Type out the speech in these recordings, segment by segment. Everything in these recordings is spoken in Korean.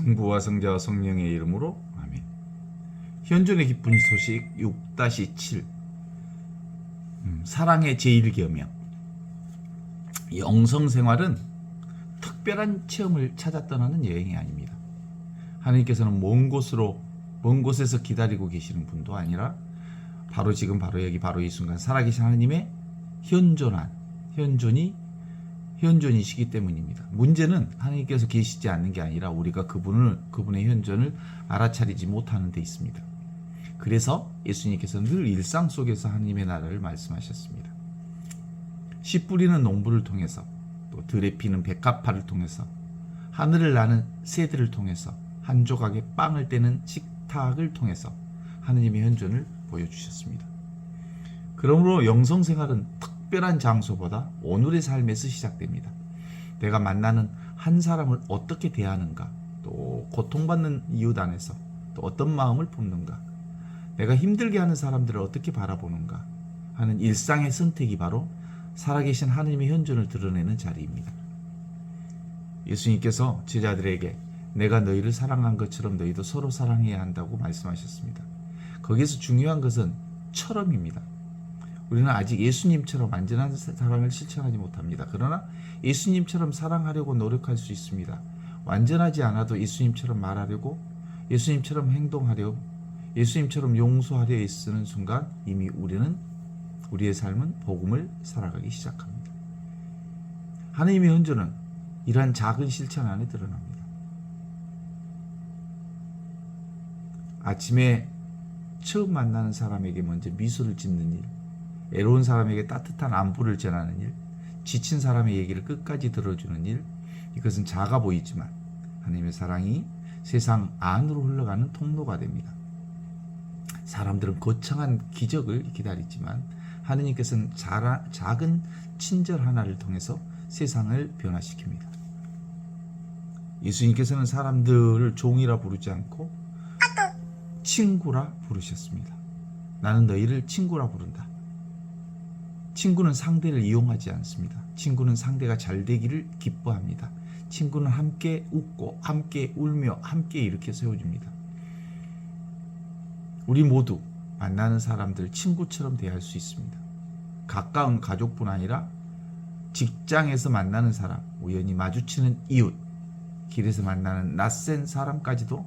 성부와 성자와 성령의 이름으로 아멘. 현존의 기쁜 소식 6-7 사랑의 제1계명. 영성생활은 특별한 체험을 찾아 떠나는 여행이 아닙니다. 하나님께서는 먼 곳에서 기다리고 계시는 분도 아니라 바로 지금 바로 여기 바로 이 순간 살아계신 하나님의 현존이시기 때문입니다. 문제는 하나님께서 계시지 않는 게 아니라 우리가 그분의 현존을 알아차리지 못하는 데 있습니다. 그래서 예수님께서는 늘 일상 속에서 하나님의 나라를 말씀하셨습니다. 씨 뿌리는 농부를 통해서, 또 들에 피는 백합화를 통해서, 하늘을 나는 새들을 통해서, 한 조각의 빵을 떼는 식탁을 통해서 하나님의 현존을 보여주셨습니다. 그러므로 영성생활은 특별한 장소보다 오늘의 삶에서 시작됩니다. 내가 만나는 한 사람을 어떻게 대하는가, 또 고통받는 이웃 안에서 또 어떤 마음을 품는가, 내가 힘들게 하는 사람들을 어떻게 바라보는가 하는 일상의 선택이 바로 살아계신 하나님의 현존을 드러내는 자리입니다. 예수님께서 제자들에게 내가 너희를 사랑한 것처럼 너희도 서로 사랑해야 한다고 말씀하셨습니다. 거기서 중요한 것은 처럼입니다. 우리는 아직 예수님처럼 완전한 사랑을 실천하지 못합니다. 그러나 예수님처럼 사랑하려고 노력할 수 있습니다. 완전하지 않아도 예수님처럼 말하려고, 예수님처럼 행동하려고, 예수님처럼 용서하려 애쓰는 순간 이미 우리의 삶은 복음을 살아가기 시작합니다. 하나님의 현존은 이러한 작은 실천 안에 드러납니다. 아침에 처음 만나는 사람에게 먼저 미소를 짓는 일, 애로운 사람에게 따뜻한 안부를 전하는 일, 지친 사람의 얘기를 끝까지 들어주는 일, 이것은 작아 보이지만 하나님의 사랑이 세상 안으로 흘러가는 통로가 됩니다. 사람들은 거창한 기적을 기다리지만 하느님께서는 작은 친절 하나를 통해서 세상을 변화시킵니다. 예수님께서는 사람들을 종이라 부르지 않고 친구라 부르셨습니다. 나는 너희를 친구라 부른다. 친구는 상대를 이용하지 않습니다. 친구는 상대가 잘 되기를 기뻐합니다. 친구는 함께 웃고 함께 울며 함께 이렇게 세워줍니다. 우리 모두 만나는 사람들 친구처럼 대할 수 있습니다. 가까운 가족뿐 아니라 직장에서 만나는 사람, 우연히 마주치는 이웃, 길에서 만나는 낯선 사람까지도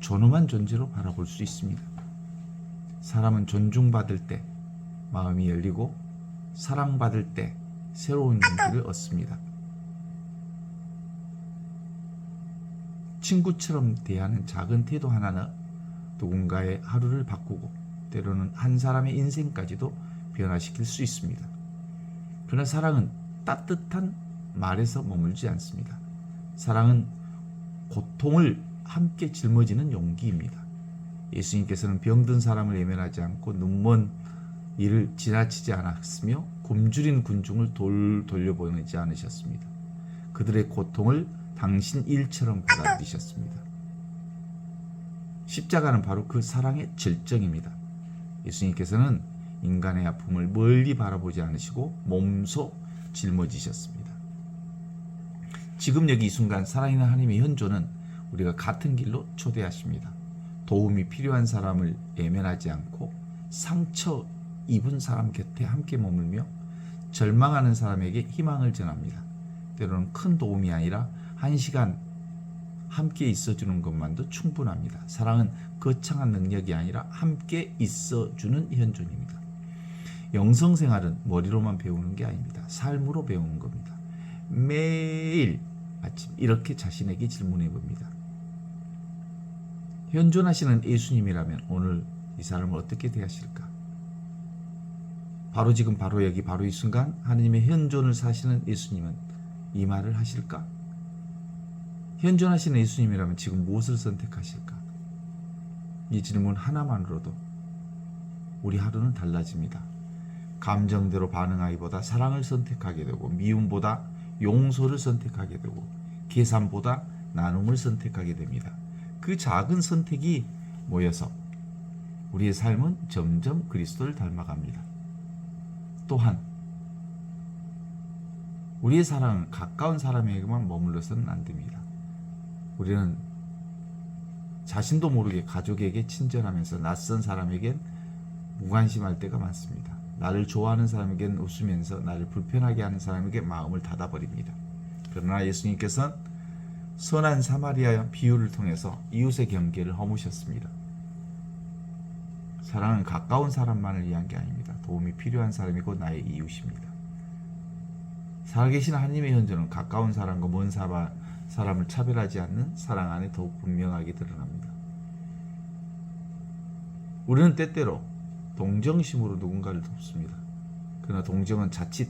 존엄한 존재로 바라볼 수 있습니다. 사람은 존중받을 때 마음이 열리고 사랑받을 때 새로운 용기를 얻습니다. 친구처럼 대하는 작은 태도 하나는 누군가의 하루를 바꾸고 때로는 한 사람의 인생까지도 변화시킬 수 있습니다. 그러나 사랑은 따뜻한 말에서 머물지 않습니다. 사랑은 고통을 함께 짊어지는 용기입니다. 예수님께서는 병든 사람을 외면하지 않고 눈먼 이를 지나치지 않았으며 굶주린 군중을 돌려보내지 않으셨습니다. 그들의 고통을 당신 일처럼 받아들이셨습니다. 십자가는 바로 그 사랑의 절정입니다. 예수님께서는 인간의 아픔을 멀리 바라보지 않으시고 몸소 짊어지셨습니다. 지금 여기 이 순간 살아있는 하나님의 현존은 우리가 같은 길로 초대하십니다. 도움이 필요한 사람을 외면하지 않고 상처 입은 사람 곁에 함께 머물며 절망하는 사람에게 희망을 전합니다. 때로는 큰 도움이 아니라 한 시간 함께 있어주는 것만도 충분합니다. 사랑은 거창한 능력이 아니라 함께 있어주는 현존입니다. 영성생활은 머리로만 배우는 게 아닙니다. 삶으로 배우는 겁니다. 매일 아침 이렇게 자신에게 질문해 봅니다. 현존하시는 예수님이라면 오늘 이 사람을 어떻게 대하실까? 바로 지금 바로 여기 바로 이 순간 하나님의 현존을 사시는 예수님은 이 말을 하실까? 현존하시는 예수님이라면 지금 무엇을 선택하실까? 이 질문 하나만으로도 우리 하루는 달라집니다. 감정대로 반응하기보다 사랑을 선택하게 되고, 미움보다 용서를 선택하게 되고, 계산보다 나눔을 선택하게 됩니다. 그 작은 선택이 모여서 우리의 삶은 점점 그리스도를 닮아갑니다. 또한 우리의 사랑은 가까운 사람에게만 머물러서는 안 됩니다. 우리는 자신도 모르게 가족에게 친절하면서 낯선 사람에겐 무관심할 때가 많습니다. 나를 좋아하는 사람에겐 웃으면서 나를 불편하게 하는 사람에게 마음을 닫아버립니다. 그러나 예수님께서는 선한 사마리아 비유를 통해서 이웃의 경계를 허무셨습니다. 사랑은 가까운 사람만을 위한 게 아닙니다. 도움이 필요한 사람이고 나의 이웃입니다. 살아계신 하나님의 현존은 가까운 사람과 먼 사람을 차별하지 않는 사랑 안에 더욱 분명하게 드러납니다. 우리는 때때로 동정심으로 누군가를 돕습니다. 그러나 동정은 자칫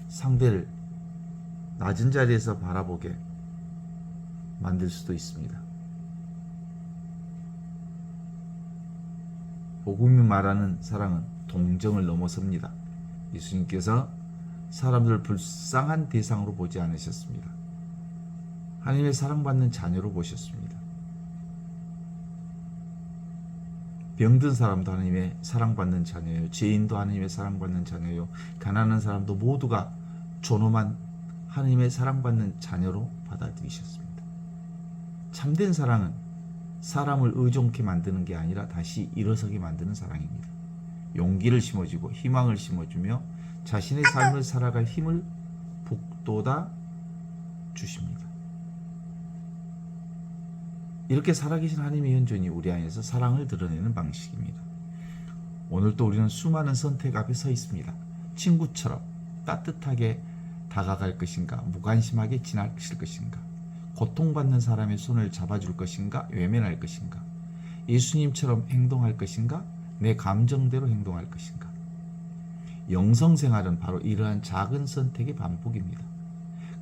상대를 낮은 자리에서 바라보게 만들 수도 있습니다. 복음이 말하는 사랑은 동정을 넘어섭니다. 예수님께서 사람들을 불쌍한 대상으로 보지 않으셨습니다. 하나님의 사랑받는 자녀로 보셨습니다. 병든 사람도 하나님의 사랑받는 자녀예요. 죄인도 하나님의 사랑받는 자녀예요. 가난한 사람도 모두가 존엄한 하나님의 사랑받는 자녀로 받아들이셨습니다. 참된 사랑은 사람을 의존케 만드는 게 아니라 다시 일어서게 만드는 사랑입니다. 용기를 심어주고 희망을 심어주며 자신의 삶을 살아갈 힘을 북돋아 주십니다. 이렇게 살아계신 하나님의 현존이 우리 안에서 사랑을 드러내는 방식입니다. 오늘도 우리는 수많은 선택 앞에 서 있습니다. 친구처럼 따뜻하게 다가갈 것인가, 무관심하게 지나칠 것인가, 고통받는 사람의 손을 잡아줄 것인가, 외면할 것인가, 예수님처럼 행동할 것인가, 내 감정대로 행동할 것인가. 영성생활은 바로 이러한 작은 선택의 반복입니다.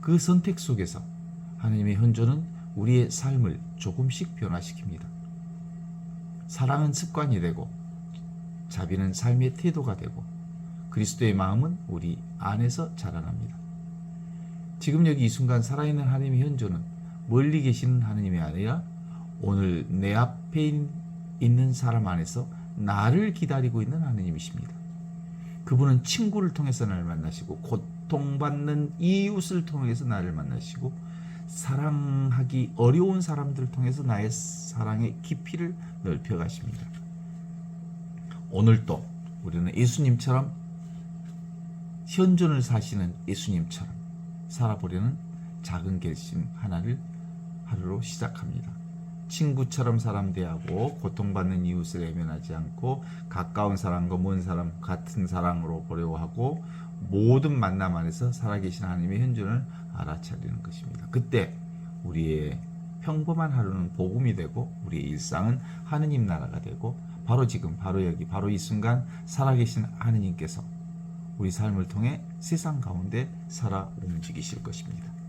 그 선택 속에서 하나님의 현존은 우리의 삶을 조금씩 변화시킵니다. 사랑은 습관이 되고 자비는 삶의 태도가 되고 그리스도의 마음은 우리 안에서 자라납니다. 지금 여기 이 순간 살아있는 하나님의 현존은 멀리 계시는 하나님이 아니라 오늘 내 앞에 있는 사람 안에서 나를 기다리고 있는 하나님이십니다. 그분은 친구를 통해서 나를 만나시고 고통받는 이웃을 통해서 나를 만나시고 사랑하기 어려운 사람들을 통해서 나의 사랑의 깊이를 넓혀 가십니다. 오늘도 우리는 예수님처럼 현존을 사시는 예수님처럼 살아보려는 작은 결심 하나를 하루로 시작합니다. 친구처럼 사람 대하고 고통받는 이웃을 외면하지 않고 가까운 사람과 먼 사람 같은 사랑으로 보려고 하고 모든 만남 안에서 살아계신 하나님의 현존을 알아차리는 것입니다. 그때 우리의 평범한 하루는 복음이 되고 우리의 일상은 하느님 나라가 되고 바로 지금 바로 여기 바로 이 순간 살아계신 하느님께서 우리 삶을 통해 세상 가운데 살아 움직이실 것입니다.